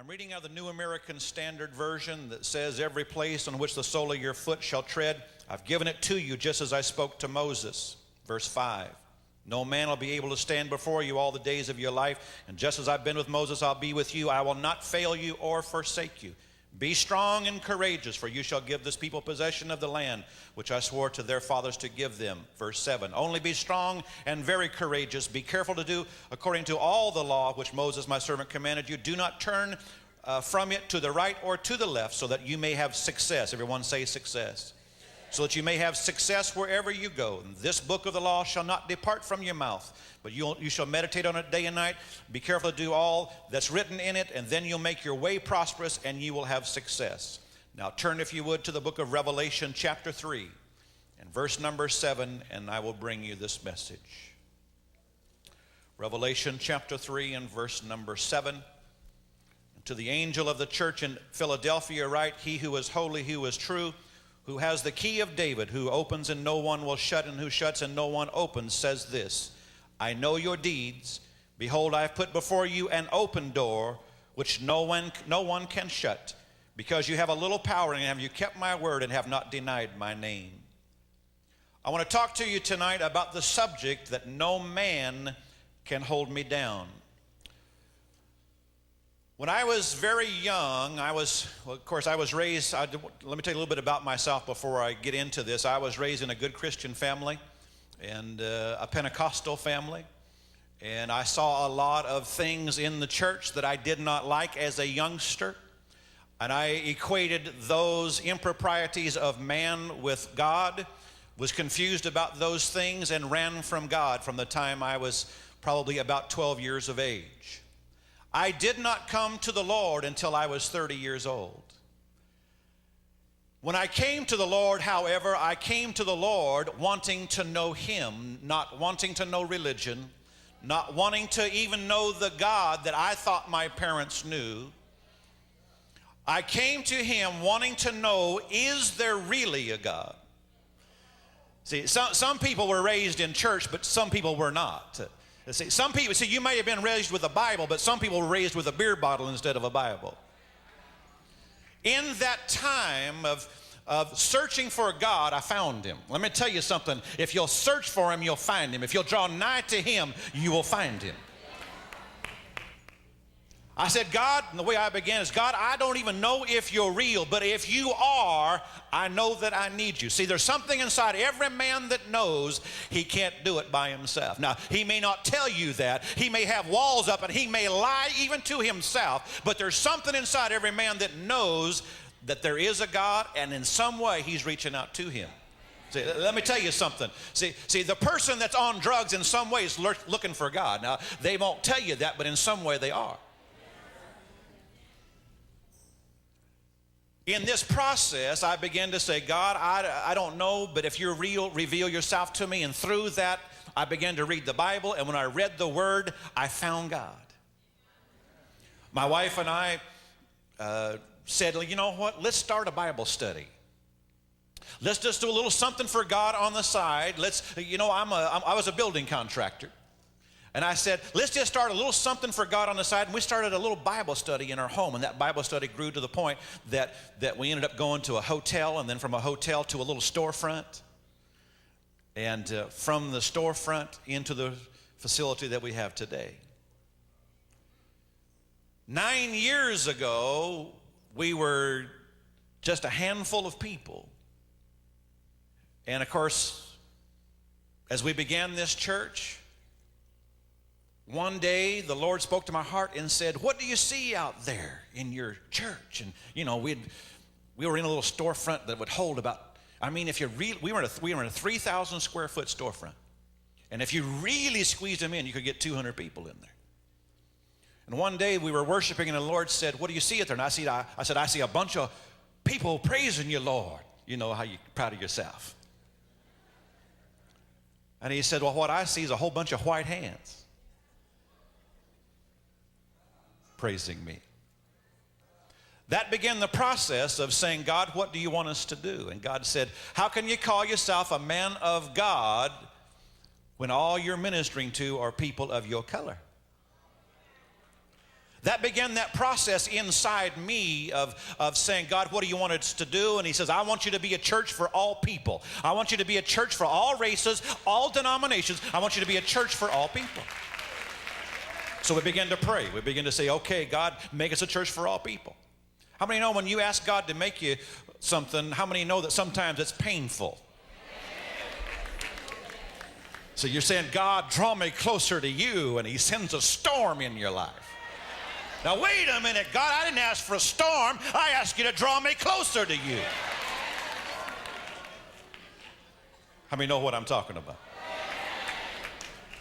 I'm reading out of the New American Standard Version that says, every place on which the sole of your foot shall tread, I've given it to you just as I spoke to Moses. Verse 5, no man will be able to stand before you all the days of your life, and just as I've been with Moses, I'll be with you. I will not fail you or forsake you. Be strong and courageous, for you shall give this people possession of the land which I swore to their fathers to give them. Verse 7, only be strong and very courageous. Be careful to do according to all the law which Moses my servant commanded you. Do not turn from it to the right or to the left, so that you may have success. Everyone say success. So that you may have success wherever you go. And this book of the law shall not depart from your mouth, but you shall meditate on it day and night. Be careful to do all that's written in it, and then you'll make your way prosperous, and you will have success. Now turn, if you would, to the book of Revelation chapter 3 and verse number 7, and I will bring you this message. Revelation chapter 3 and verse number 7. And to the angel of the church in Philadelphia write, he who is holy, who is true, who has the key of David, who opens and no one will shut, and who shuts and no one opens, says this, I know your deeds. Behold, I have put before you an open door, which no one can shut, because you have a little power, and have you kept my word and have not denied my name. I want to talk to you tonight about the subject that no man can hold me down. When I was very young, I was raised, let me tell you a little bit about myself before I get into this. I was raised in a good Christian family and a Pentecostal family. And I saw a lot of things in the church that I did not like as a youngster. And I equated those improprieties of man with God, was confused about those things, and ran from God from the time I was probably about 12 years of age. I did not come to the Lord until I was 30 years old. When I came to the Lord, however, I came to the Lord wanting to know Him, not wanting to know religion, not wanting to even know the God that I thought my parents knew. I came to Him wanting to know, is there really a God? See, some people were raised in church, but some people were not. Some people, you may have been raised with a Bible, but some people were raised with a beer bottle instead of a Bible. In that time of searching for God, I found Him. Let me tell you something. If you'll search for Him, you'll find Him. If you'll draw nigh to Him, you will find Him. I said, God, and the way I began is, God, I don't even know if you're real, but if you are, I know that I need you. See, there's something inside every man that knows he can't do it by himself. Now, he may not tell you that. He may have walls up and he may lie even to himself, but there's something inside every man that knows that there is a God, and in some way he's reaching out to him. See, let me tell you something. See, the person that's on drugs in some way is looking for God. Now, they won't tell you that, but in some way they are. In this process, I began to say, God, I don't know, but if you're real, reveal yourself to me. And through that, I began to read the Bible. And when I read the Word, I found God. My wife and I said, you know what? Let's start a Bible study. Let's just do a little something for God on the side. I was a building contractor. And I said, let's just start a little something for God on the side. And we started a little Bible study in our home. And that Bible study grew to the point that we ended up going to a hotel, and then from a hotel to a little storefront. And from the storefront into the facility that we have today. 9 years ago, we were just a handful of people. And of course, as we began this church, one day, the Lord spoke to my heart and said, what do you see out there in your church? And, we were in a little storefront that would hold about, we were in a 3,000 square foot storefront. And if you really squeezed them in, you could get 200 people in there. And one day we were worshiping, and the Lord said, what do you see out there? And I said, I see a bunch of people praising you, Lord. You know how you're proud of yourself. And He said, well, what I see is a whole bunch of white hands praising me. That began the process of saying, God, what do you want us to do? And God said, how can you call yourself a man of God when all you're ministering to are people of your color? That began that process inside me of saying, God, what do you want us to do? And he says, I want you to be a church for all people. I want you to be a church for all races, all denominations. I want you to be a church for all people. So we began to pray. We began to say, okay, God, make us a church for all people. How many know when you ask God to make you something, how many know that sometimes it's painful? So you're saying, God, draw me closer to you, and he sends a storm in your life. Now, wait a minute, God, I didn't ask for a storm. I asked you to draw me closer to you. How many know what I'm talking about?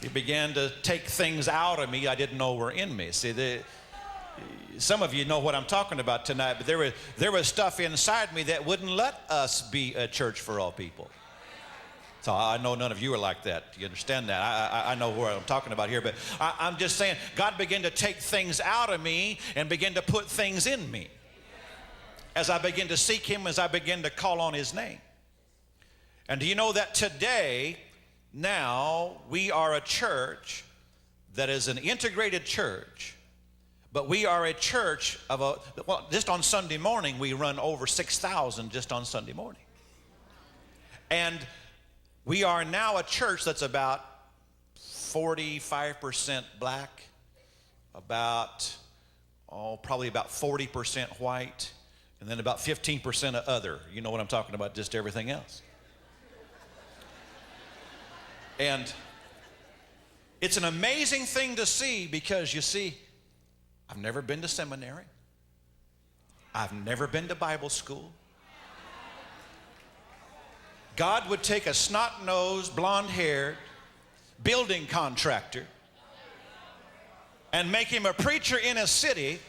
He began to take things out of me I didn't know were in me. See, some of you know what I'm talking about tonight, but there was stuff inside me that wouldn't let us be a church for all people. So I know none of you are like that. You understand that? I know what I'm talking about here, but I'm just saying God began to take things out of me and begin to put things in me. As I begin to seek him, as I begin to call on his name. And do you know that today, now, we are a church that is an integrated church, but we are a church of just on Sunday morning, we run over 6,000 just on Sunday morning. And we are now a church that's about 45% black, probably about 40% white, and then about 15% of other. You know what I'm talking about, just everything else. And it's an amazing thing to see because, you see, I've never been to seminary. I've never been to Bible school. God would take a snot-nosed, blonde-haired building contractor and make him a preacher in a city